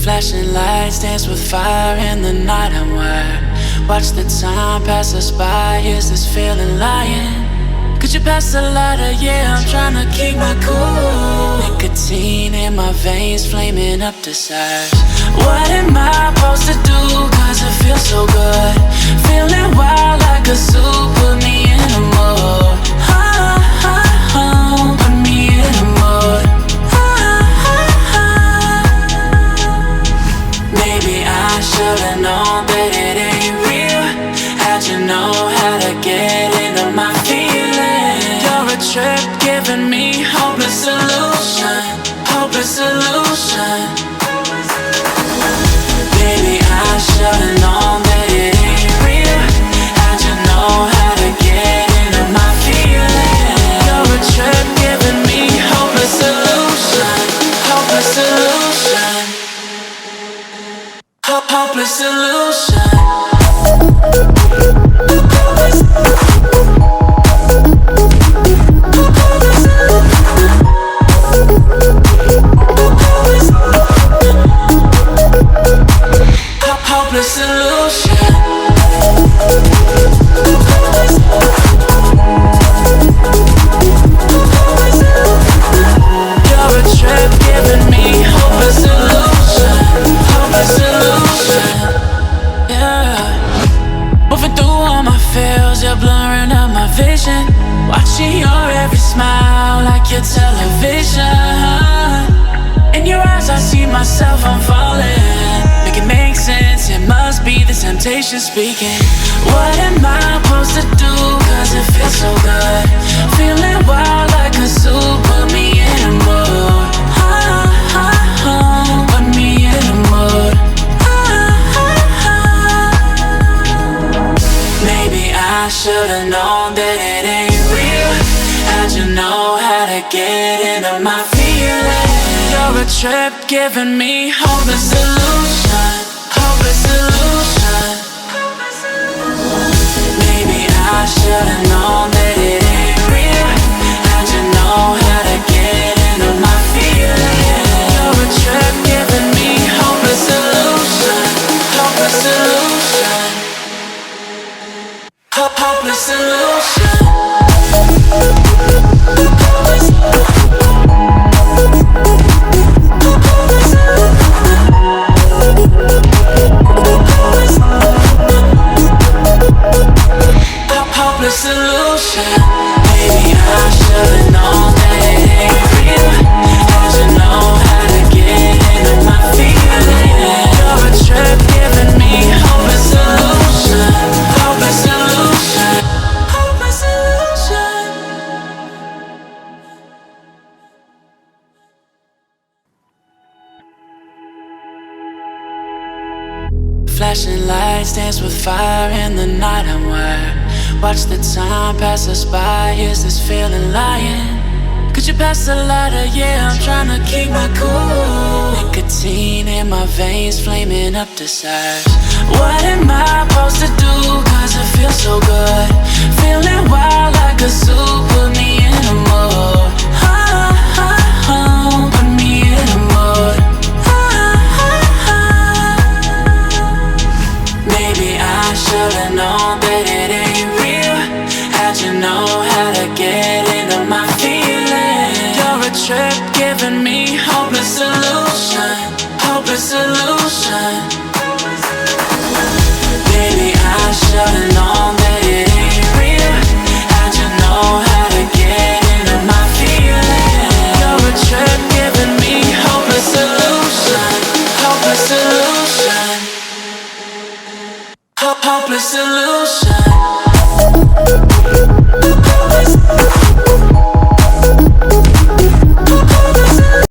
Flashing lights dance with fire in the night. I'm wired. Watch the time pass us by. Is this feeling lying? Could you pass the lighter? Yeah, I'm trying to keep my cool. Nicotine in my veins, flaming up desires. What am I supposed to do? Cause it feels so good. Feeling wild like a zoo. Put me in a mood. Put me in a mood. Maybe I should've known that it ain't real. How'd you know how to get into my feelings? You're a trip giving me hopeless solution. Hopeless solution. Baby, I should've known that it ain't real. How'd you know how to get into my feelings? You're a trip giving me hopeless solution. Hopeless solution. Hopeless solution. Hopeless solution. You're a trip giving me hopeless solution. Hopeless solution. Yeah. Moving through all my feels, you're blurring out my vision. Watching your every smile like your television. In your eyes I see myself, I'm falling. Make it make sense, it must be the temptation speaking. What am I supposed to do? Cause it feels so good. Feeling wild like a zoo. Put me in a mood. Put me in a mood. Maybe I should've known that it ain't real. How'd you know how to get into my feelings? You're a trip giving me hopeless solution. Hopeless solution. Maybe I should've known that it ain't real. How'd you know how to get into my feelings? You're a trip giving me hopeless solution. Hopeless solution. Hopeless solution. Hopeless solution. Maybe I should've known that it ain't real. How'd you know how to get into my feelings? You're a trip giving me hopeless solution. Hopeless solution. Hopeless solution. Flashing lights dance with fire in the night. I'm wired. Watch the time pass us by. Is this feeling lying? Could you pass the lighter? Yeah, I'm trying to keep my cool. Nicotine in my veins, flaming up desires. What am I supposed to do? Cause it feels so good. Feeling wild like a zoo. Put me in a mood. Put me in a mood. Maybe I should've known that it ain't real. How'd you know how to get into my feelings? You're a trip giving me hopeless solution. Hopeless solution. Baby, I should've known that it ain't real. How'd you know how to get into my feelings? You're a trip giving me hopeless solution. Hopeless solution. Hopeless solution.